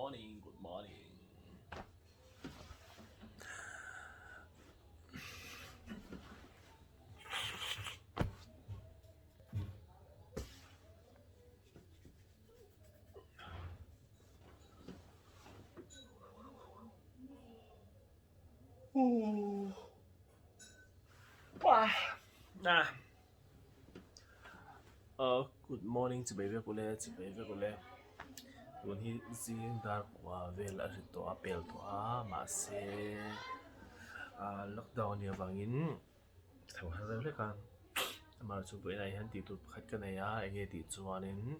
morning, good morning. Wow. Nah. Good morning to baby kule, to baby kule. When he seeing dark vel arito apel to mase lockdown ya bangin. Thằng hắn ra đấy kan. Mà chú bữa nay hắn tiếp tục khách cái này nghe tiếp chuanin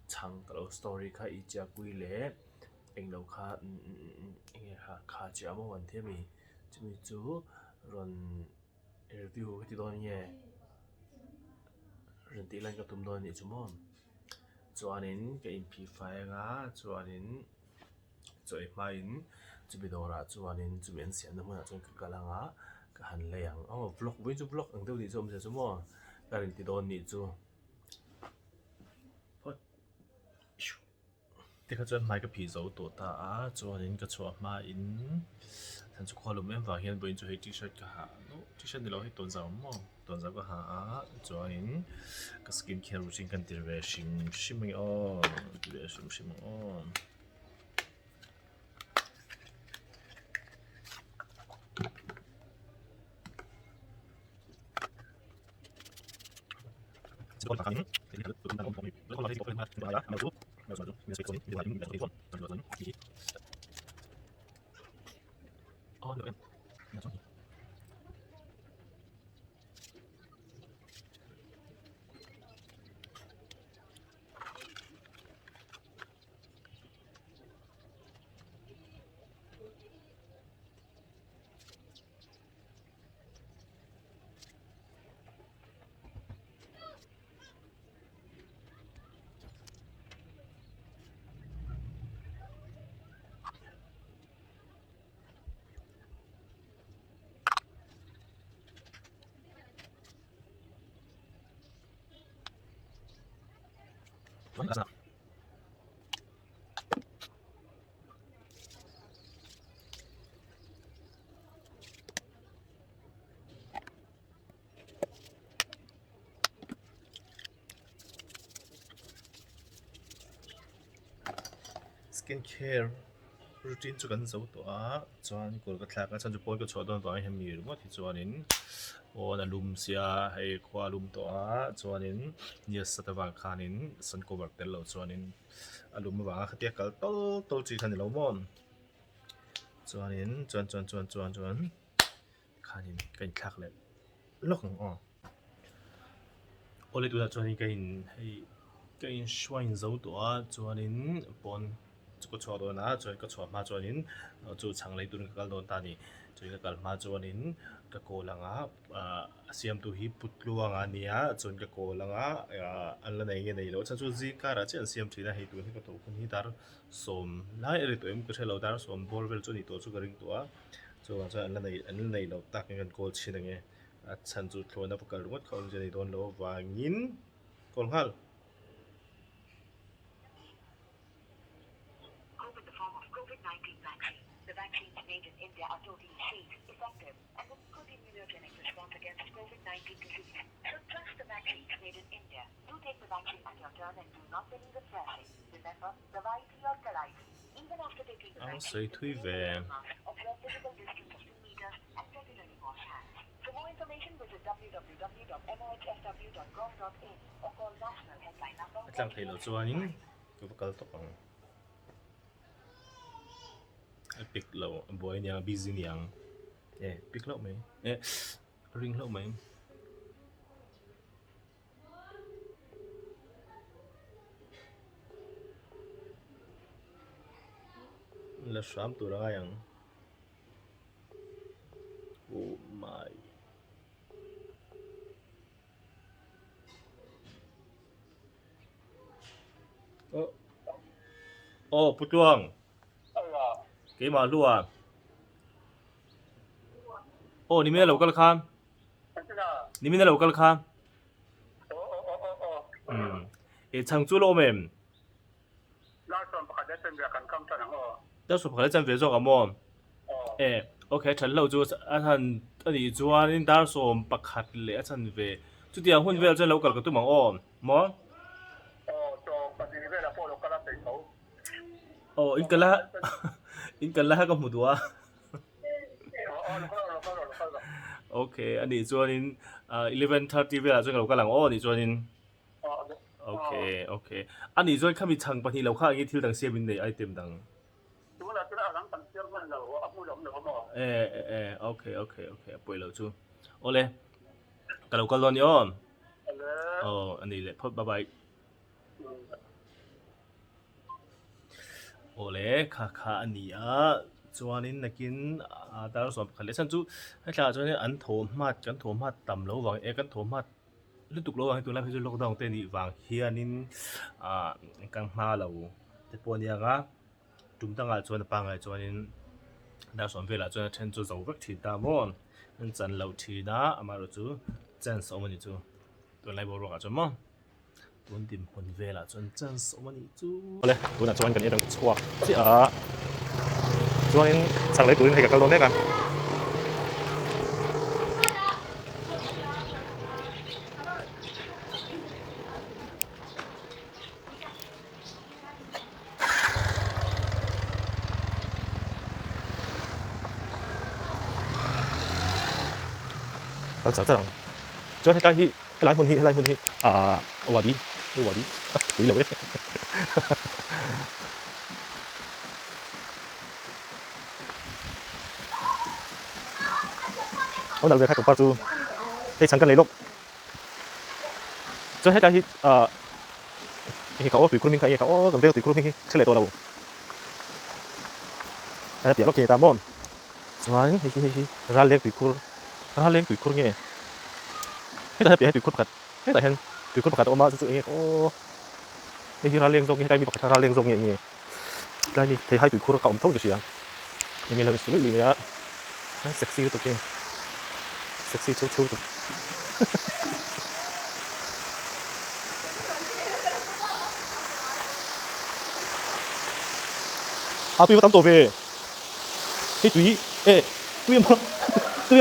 chẳng cái story khai ít chia quy lệ anh lâu khá anh khá chỉ amo vấn đề mi chú mi chú rồi review cái đó nhé rồi tí lên cái tụm đó nhé chú mòn chuanin cái MP5 chuanin chơi main chú bị đồ ra chuanin chú miễn xiên nó mới chuan cái lăng cái hành leng vlog với chú vlog anh đâu đi zoom chú mòn cái tí đó nhé chúที่เขาจะมากับผีโซตัวตาจวนนี้ก็ชัวร์มาอินฉันจะขอรู้ไหมว่าเห็นบนจุดที่ที่ฉันก็หาโน้ที่ฉันเราให้ตัวสาวมั้งตัวสาวก็หาจวนนี้ก็สกินแคร์รูทีนกันตีเรชิมชิมไม่ออนตีเรชิมชิมไม่ออนจะบอกกันที่นี่ตัวนั้นผมแล้วคนที่บอกเป็นมาตัวอะไรมาดูมาดูมีสิ่งที่ว่ามีแบบนี้ก่อนมาดูที่อ๋อเดี๋ยวมาดูวันละสกินแคร์รูทีนจุกันสู้ตัวจวนกูก็แค่ก็ฉันจะปอยก็ชอบตอนตัวให้มีหรือว่าที่จวนนี้โอ้น่าลุ่มเสียให้ควาลุ่มตัวจวนนี้เนี่ยสัตว์บางขานินสันกูแบบเต็มแล้วจวนนี้อารมณ์บางขัดแย้งกันโตจีขันเราหมดจวนนี้จวนขานินกันคลักเลยล็อกของโอเลยตัวจวนนี้กันช่วยสู้ตัวจวนนี้ปนจุกชอตัวนะจวนก็ชอมาจวนนี้จูช่างเลยตัวนี้ก็โดนตานี่จวนก็มาจวนนี้ก็โกลังเสียมตัวฮีพุทลวงเนี่ยจวนก็โกลังอันละไหนกันไหนแล้วฉันจูจีการะเจนเสียมที่ได้ให้ตัวนี้ก็ตัวคนที่ดาร์สมไล่อะไรตัวเอ็มก็ใช้เราดาร์สมบอลเวลจวนนี้ตัวจูกระดิ่งตัวจวนจะอันละไหนเราตักกันโกลชิ้นอย่างเงี้ยฉันจูทวนนับกันรู้ว่าเขาจะได้โดนเราวางยินกอลฮัลThe vaccines made in India are totally safe, effective, and with good immunogenic response against COVID-19 disease. So trust the vaccines made in India. Do take the vaccine at your turn and do not believe the pressing. Remember, dawai-thi aur kadai-thi. Even after taking the vaccine, observe physical distance of 2 meters and regularly wash hands. For more information, visit www.mohfw.gov.in or call national headline number. ตั้งใจเราจวนนี้ก็ประกาศตัวปิกเราบอยเนี่ยบิซิเนี่ยปิกเราไหมริงเราไหมแล้วสามตัวอะไรยังโอ้ my โอ้พุทธวง给马路啊！哦，你们在楼高了看？你们在楼高了看？长租了没？Last one, 先别看看这两个，到时候可能真别做咁么？哦，OK，ฉันเราจูอาจารย์อันนี้จวนนี่ดาร์สอมปักขัดเลยอาจารย์เวจุดเดียวหุ่นเวลจะเรากับตัวมังอ้อมมั้ง哦，做ปัจจุบันเราพอเราก็รับเป็นเขา อินกันละอินกันละก็หมดวะ อ๋อเราก็ โอเคอันนี้จวนนี่11:30เวลาจะเรากำลังอ้อนี่จวนนี่ อ๋อ โอเคอันนี้จวนข้ามีชังปะที่เราข้าอย่างนี้ที่ดังเสียบินในไอเทมดัง ตัวเราจะได้หลังตั้งเชื่อมันเราเอาผู้หลงเราบอก โอเคปล่อยเราจูโอเลยกับเราก็รอนย้อม เลย อันนี้เลยพบบ๊ายบายโอเลยค่ะอันนี้จวนนี้นักกินดาร์สอมขัดเลยฉันจูให้ชาจวนนี้อันโถมัดกันโถมัดต่ำแล้ววางกันโถมัดฤดูร้อนตัวแรกคือโลกดาวเต้นนี่วางเฮียนินกังมาเราแต่ปนยังจุ่มตั้งจวนปังจวนนี้ดาร์สอมเวลาจวนเช่นจูจะวักที่ตามอนนั่นจันเราที่นะอามาเราจูจันสองมันจูตัวไหนบอกว่าจวนมั้งตัวดิมคนเวลาจวนจันสองมันจูเลยตัวนั้นจวนกันยังชัวที่จวนนี้สั่งเลยตัวนี้ให้กับเราได้กันเราจะจวนให้ได้ที่หลายคนที่วัดดีดูวัดดีคุยเลย我那边开始把住，你曾經你錄，再喺家去你搞我對苦面睇嘢，搞我咁多對苦面出嚟多啦喎，係別錄嘅，但係，soalnya hehehe, rale對苦嘅，你睇別對苦嘅，你睇對苦嘅，我媽就做嘢，你去rale中嘅，睇邊個睇rale中嘅嘢，但係你睇喺對苦嘅咁通就是啊，你咪嚟數你啊，食屎都得嘅。sexy 超的。對我抌到咩？你注意，對有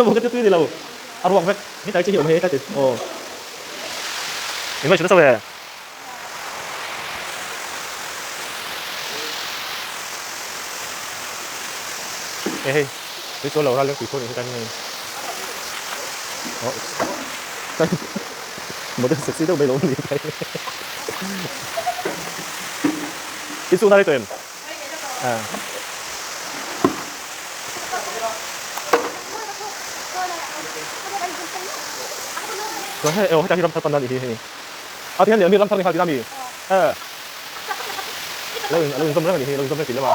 冇跟住你啦？我話咩？你睇之前我咪睇住，你咪做得收嘅。你做樓啦，兩條褲你睇緊嘅。冇得食屎都未攞你睇。你住哪里對？我家去諗翻哪裡去？點解你諗翻你去哪裡？你咁樣你去啦嘛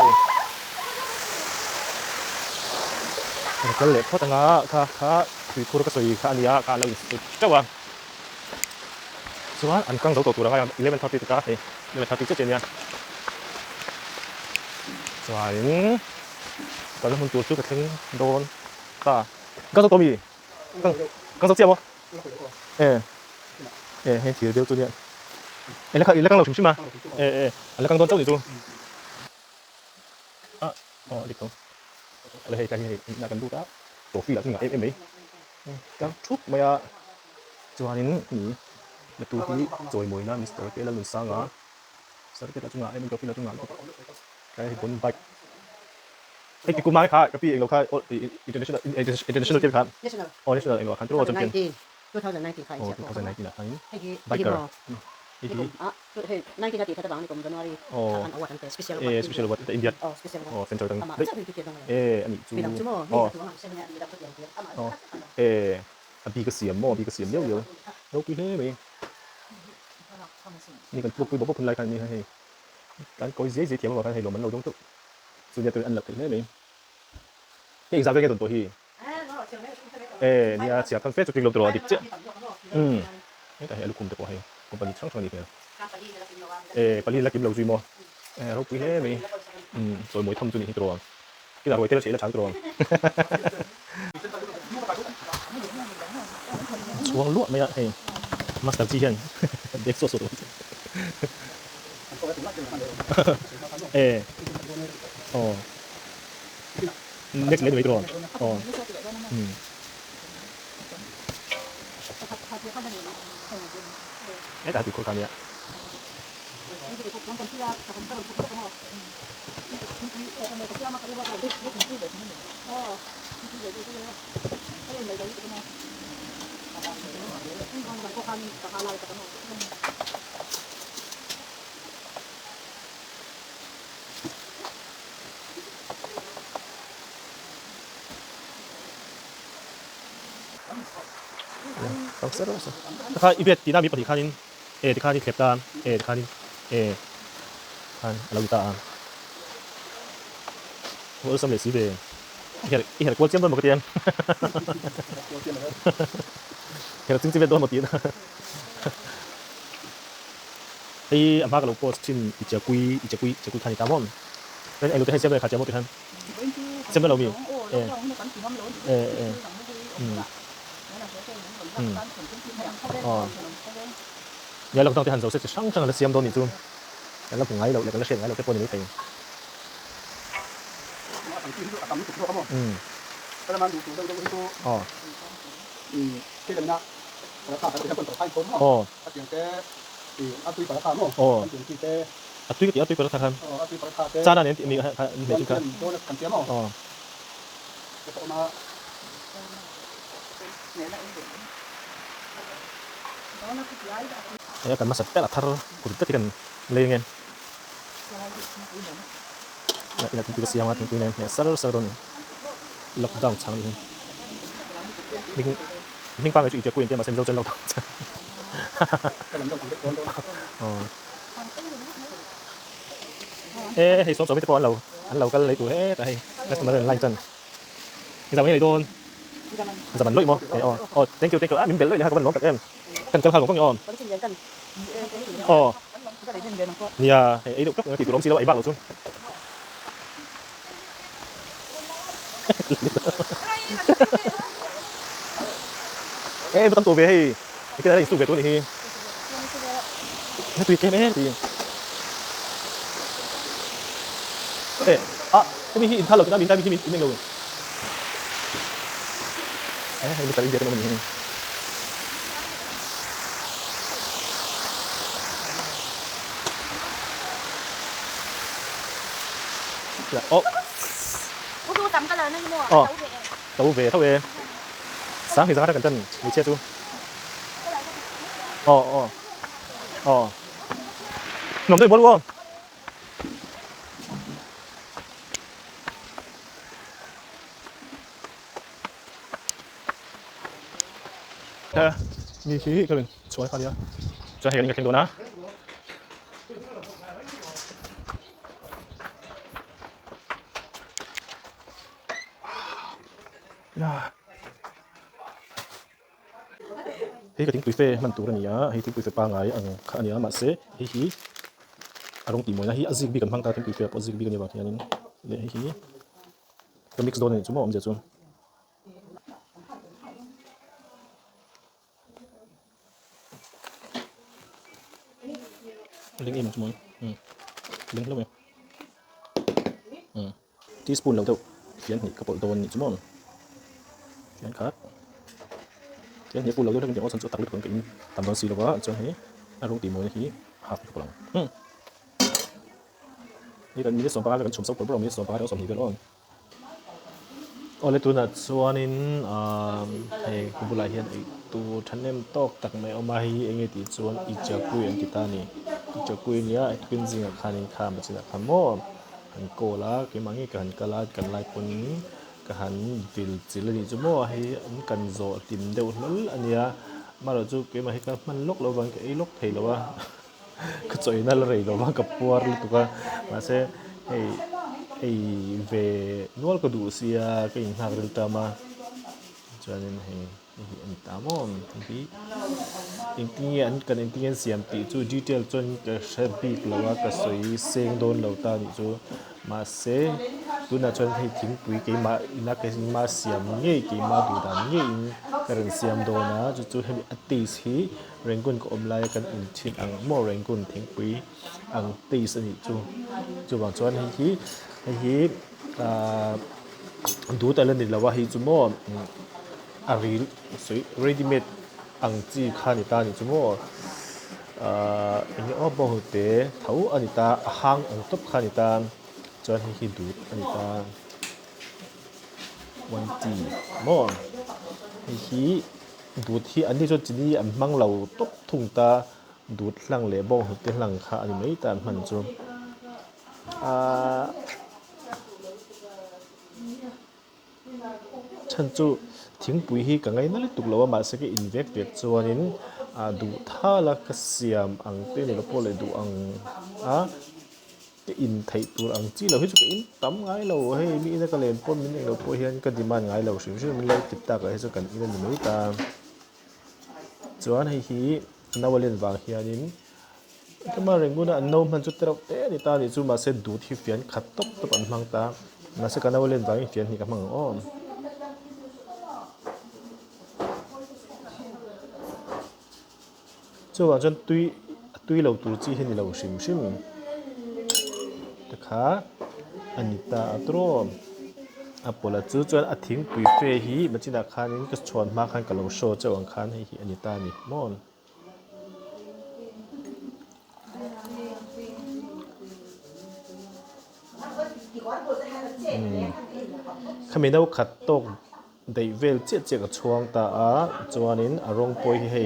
？cái lệ thoát ngã khá tùy thu được cái sợi khá nia khá lâu chắcว่าส่วนอันกลางตัวตัวเรา11:30ตัวกัน11:30จะเจอเนี่ยส่วนตอนนั้นมันตัวชุดกระทิ้งโดนก็ตัวมีก็เจี๊ยบวะให้ถือเดียวตัวเนี่ยแล้วก็เราชุ่มๆมาแล้วก็โดนเจ้าหนิตัวเด็กเขาเลยให้ใจให้น่ากันดูด้ตัวฟีละซึ่งเอ็มไหมก็ทุกเมื่อจวนนี้นี่มาดูที่จอยมวยนะมิสเตอร์เกล้าลุนซังสารเกล้าจุงอ่ะมันก็ฟีละจุงอ่ะไอ้บนไบค์ไอ้กูมาค่ะกับพี่เองเราค่ะinternational เกมครับ national เองเราค่ะที่เราจำเป็น2019 開始や2019นะใช่バイカー19 jadi kata bang ni kom Januari akan awak nanti spesial special buat India spesial central tang sama bisa dipikir dong ani chu bilang cuma ni satu orang saya ni dapat yang dia ama 比個時麼？比個時有有幾呢咪？你個不配盤嚟看你係，但嗰時自己甜啊嘛，係羅文老總督，做嘢對安立嘅呢咪？啲營銷嘅度度去，你啊成日跟飛出去落到啲啫，呢個係一路kum得過係，個本地廠嚟嘅，本地嚟檢流住麼？老幾呢咪？再冇氹住你去到啊，啲人會睇到錢都炒到啊。Chuang luộc mày ạ, hey, master chi hen, đẹp sốt sốt. Ồ. Next lấy được rồi. Ồ. Ừ. Cái đã bị cô cái này. Không sợ đâu. Kha ibet tina mi pati khanin e ti khanin kleptan e khanin e khan alo ta wo sam le si be i her kwal chem don mo ketian her ting ti don mo tin ai amma ka lo post chin i cha kui khani ta mon nên ai lo te hai chem le kha chem mo ti khan chem lo mi nhớ là tao thì hành dấu sẽ sáng sáng là xem đâu nhỉ chú, là cũng ngay lâu là cái xem ngay lâu cái con này thấy, tuy cái phải tham, cha này thì mình chụp cái, ya kan masa pela thar kurta kan lengen ya tinggal siang atin kuinen ya sar don lockdown chang ni mình pa cái chuyện kuinen te ma sem zo chen lockdown hay số mấy con lâu cái lấy tuổi hết đây nó mà lên chân bây giờ mấy này đôn giờ mình lỗi mo thank you mình bel lỗi ha các bạn nói em cần hao của con nhon nhà ấy độ cấp thì tụi nó xin đâu ấy bạc rồi xuống em tâm tụ về hay cái đấy tụ về tôi thì nó tùy cái đấy thì cái mình hiện thayเราจะมีmình rồi hay mình phải đi cái mình Ô tắm cái lời nó mua. Tàu về. Sáng thì ra gần chân, mình chết chú. Nằm đây bốn luôn. Như khí cái mình xuống cái đi á. Cho hay cái thêm đồ ná. Hei kating tuife man tur ania hei ting tuife pa ngai ang kha ania ma se hei hi arong ti moi na hi azik bi kan hang ta ting tuife po zik bi kan ya ba hianin le hei hi ka mix don ni chu mo om je chu ling em chu mo ling lo me teaspoon lo tau hian ni kapol don ni chu mo hian khat cái này phụ lâu đó chúng ta sẽ tắt được cái tầm đó xí đó quá cho hết rong tìm mồi thì half cái lòngนี่กันมีส่วนปลากันชมสักคนเรามีส่วนปลาเราสมนิกันอ่อนเลยตัวนั้นส่วนนี้ให้คุณบุญลายเห็นตัวท่านเนี่ยตอกตักไม่เอามาให้เองที่ส่วนอีจากกุยอันที่ตานี่อีจากกุยเนี่ยไอ้ทุกสิ่งข้านี่ข้ามันจะทำมั่วหันโกละกี่มังงี้กันกะลากันลายคนกันวิลจิลนี่จุโม่ให้กันโจติมเดียวนั่นอันเนี้ยมาเราจูกี่มาให้กันมันลกเราบางไอ้ลกเทเราว่าก็จอยนั่นเลยเราบางกับปัวหรือตัวมาเสไอ้เวนวลก็ดูเสียก็ยังหากเรื่องตามาจวนนั้นให้อันตามองที่อินที่อันกันอินที่เสียมตีจูดีเทลจนก็เชฟบีกเราว่าก็สวยเสียงโดนเราตานี่จูมาเสตัวนั้นจนให้ทิ้งปุ๋ยกี่มาอินักก็มาเสียมเงี้ยกี่มาดูดานเงี้ยก็เรื่องเสียมโดนนะจู่ๆให้อัดตีสีเร่งกุนก็อมไล่กันอินทิ้งอังโมเร่งกุนทิ้งปุ๋ยอังตีสนิทจู่บางจวนให้ที่ hiดูแต่ละนิดแล้วว่าhi chu mo ari soi ready made ang chi khani ta ni chu mo ini obo hote thau anita hang ang top khani ta chuan hi du anita one ti mo hiดูที่อันนี้จนนี้อันมั่งเราตบทุ่งตาดูดหลังเล่บ่หุบเตหลังขาอันนี้ไม่ตามมันจนฉันจูทิ้งปุ๋ยให้กันไงนั่นเลยตุกเราว่ามาสักอินเวกเวกจวนนี้ดูท่าละกเสียมอังเต้นเราพอเลยดูอังอินไทยตัวอังจีเราให้จุกอินตั้มไงเราให้มีนักเรียนป้อนมีเราพอเห็นกันดีมันไงเราสิ่งที่มันเลยติดตาก็ให้จุกันอินนี่ไม่ตามจวนให้ฮีน่าวันเล่นวางเฮียนินถ้ามาเรื่องกูน่ะน้องมันจุดเราเต้นี่ตานี่จูมาเสดูที่เฟียนขัดตบตบอันมังตามาเสกันน่าวันเล่นวางเฟียนนี่กับมังอ้อมจวนจนตุยเราตัวจีเห็นเราชิมแต่ขาอันนี้ตาตรมพอละจูจวนทิ้งปุ๋ยเฟฮีมันจินาคานี้ก็ชวนมาคันกับเราโชว์เจ้าอังคารให้ฮีอันนี้ตานี่มอนขมิ้นเอาขัดตกได้เวลเจี๊ยกับช่วงตาจวนนี้อารมณ์ป่วยให้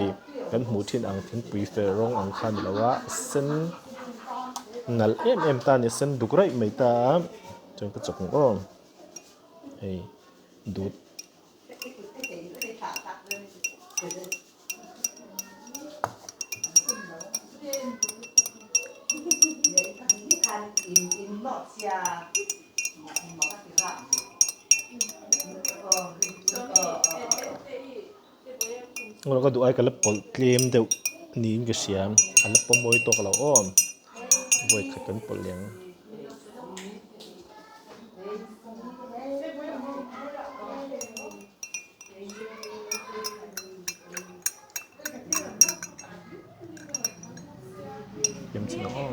กันหมูทิ้งอังทิ้งปุ๋ยเฟร้องอังคารแล้วว่าเส้นนัลตาเนี่ยเส้นดุกไรไม่ตาจนกระจกอ้อมดูดเราก็ดูไอ้กันแล้วปลดเกมเดี๋ยวนี้ก็เสียอันแล้วปมวยตัวเราอ้อมบวยขัดกันปลดเลี้ยงเยี่ยมจริงอ้อม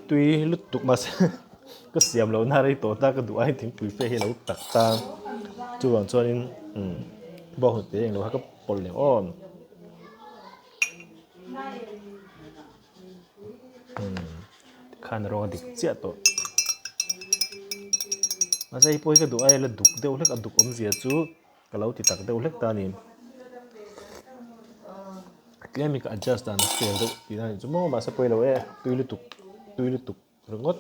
ตุยลุดตุกมาก็เสียมเราหน้าได้ตัวตาก็ดูไอ้ถึงปุ๋ยเฟให้เราตักตาจวนจวนนี้บอกหุ่นเตี้ยเราก็ปนเหลวอ้อมขันรอดิกเจ้าตัวมาใส่ปุ๋ยก็ดูไอ้ละดุกเดียวเล็กดุกอมเสียจูก็เราติดตักเดียวเล็กตานี่แกมีก็ adjust ตาเสียงตัวที่นั่นจะมองมาใส่ปุ๋ยเราตุยลุตุกหรืองด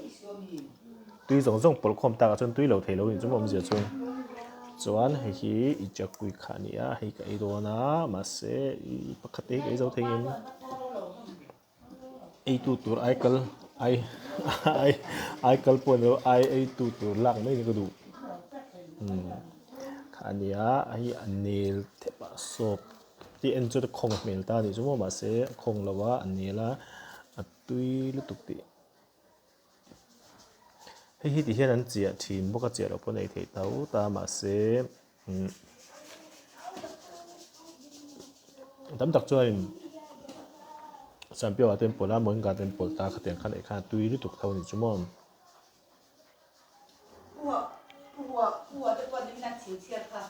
ตุยส่งปลคอมตาจนตุยเราเทเราจะมองเสียจนจวนให้ฮีอีจักกุยขานี่ให้กับไอ้ตัวนะมาเสียปกติไอ้เจ้าเทียมไอ้ตัวไอ้กัลไอ้กัลปนแล้วไอ้ตัวหลังไม่นี่ก็ดูขานี่ไอ้อันนี้เทปสอบที่เอ็นจุดคงเมลตานี่จะมองมาเสียคงแล้วว่าอันนี้ละตุยลุตุกติให้ที่ที่นั้นเจียทีมพวกเจียเราพอในเทเต้าตามาเสตั้มตักจอยสัมเปียวเต็มปวดละเหมือนกันเต็มปวดตาขัดเตียงขันไอ้ข้าตุยหรือตุกเท่านี้จุ่มอนผัวจะกวนนี่นักชิวเชียร์ค่ะ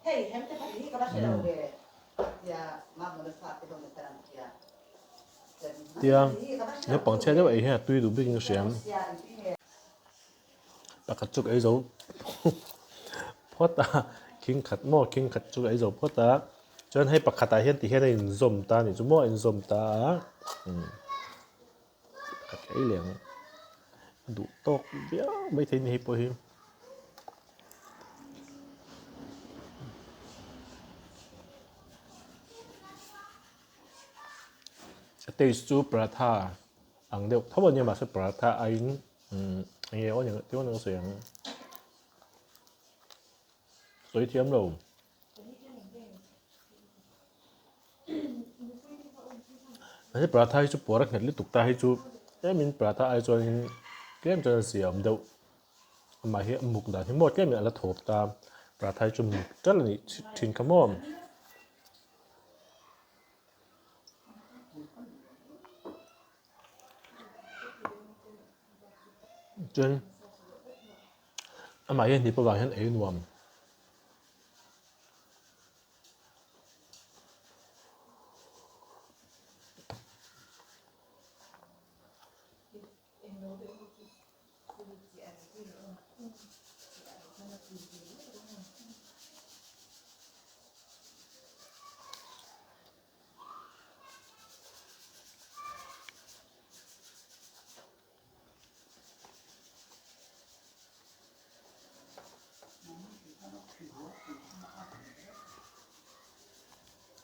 เฮ้ยเห็นแต่แบบนี้ก็ได้เชียร์เลยอย่ามาบริษัทไปตรงนั้นแต่ละเชียร์对啊，你绑车都会遐对路不经常，白卡足ไอ้เจ้าพอตาคิงขัดหม้อคิงขัดจุกไอ้เจ้าพอตาจนให้ปักขัดตาเห็นที่เห็นในซมตานี่จุ่มหม้อในซมตาขัดไอ้เหลียงดูตกเบี้ยวไม่ทิ้งให้ปอยเตยสูปราธาอังเดียวถ้าวันนี้มาสปราธาไอ้ไอ้ว่าอย่างที่ว่าน้องเสียงสวยเทียมเราไม่ใช่ปราธาให้จูปวดรักเห็นหรือตุกตาให้จูแค่มินปราธาไอ้จวนแก้มจนเสียมเดียวมาเหี้ยมุกด่าที่หมดแก้มอะไรถบตามปราธาจูมุกจันนี่ทิ้งขมอม chân mà hiện thì bây giờ hiện ấy nuông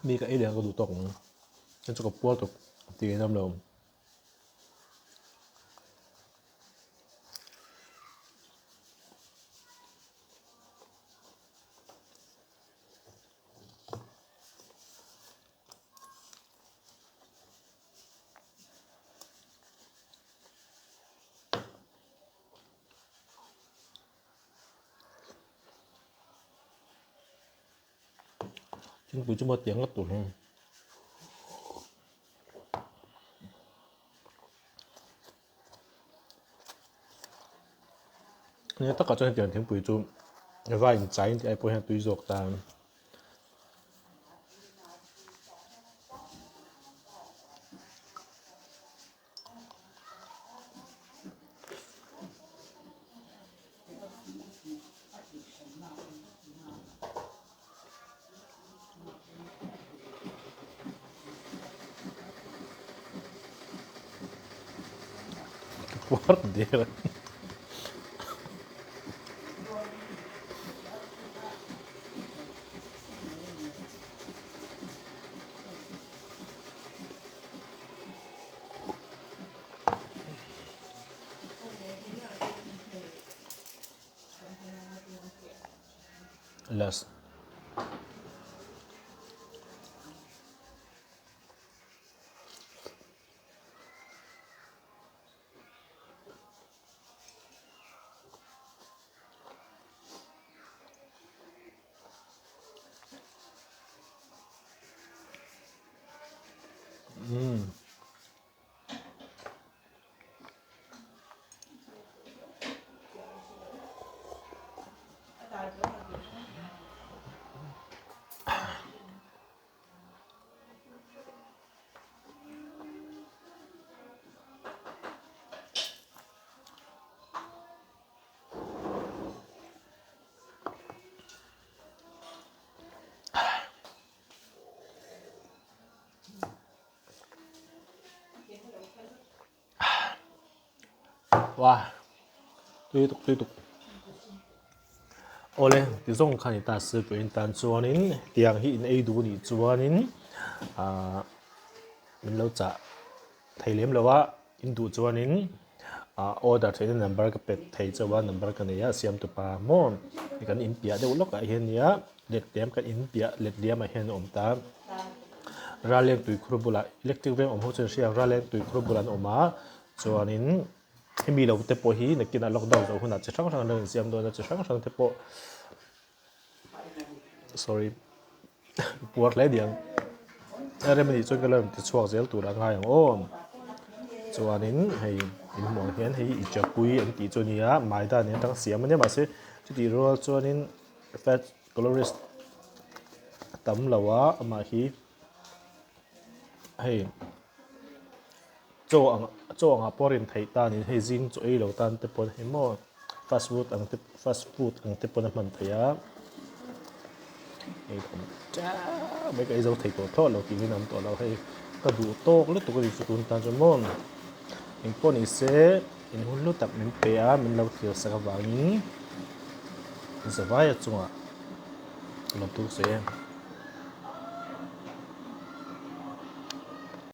มีcái ý định có đủ tổng chân cho cái bùa tục thì năm đầu chúng tôi cuma tiếng ngắt tuổi nên tất cả trong tiền tiếng bùi chung vai trái thì ai bùi hàng tùy dọc ta Guarda, las wow tiếp tục ole thì dòng khăn ta sư bên tan chuanin tiang hi in ei du ni chuanin min lo cha theilem lowa in du chuanin order the number ka pet thei chawa number ka neya siam tu pa mo ni kan in pia deuh lok a hian nia let dem kan in pia let dem a hian om ta raleng tui khrubula electric vem om ho chen sia raleng tui khrubulan oma chuanin mi lo te po hi nakin a lockdown zo huna chi sang sang lo siam do na chi sang sang te po sorry puar le diang are mani chon kalam ti chuak zel tur anga yang om chuanin hei in mong hian hei i chapui an ti chonia mai da ne tang siam ania ma se chu ti ro chuanin fat colorist tam lawa ama hi hei cho ang porin thei ta ni hei jing chu ei lo tan te pon he mo fast food ang te pon man theia ei thom cha mấy cái dấu thầy tổ thoát lo kỹ năng tổ lo hay cả đủ to lúc tụi cái tụi tan cho mon mình pon ý sẽ mình hun lúc tập mình pe mình lâu thiệt sẽ gặp vàng mình sẽ vay ở chung à lo tụi sẽ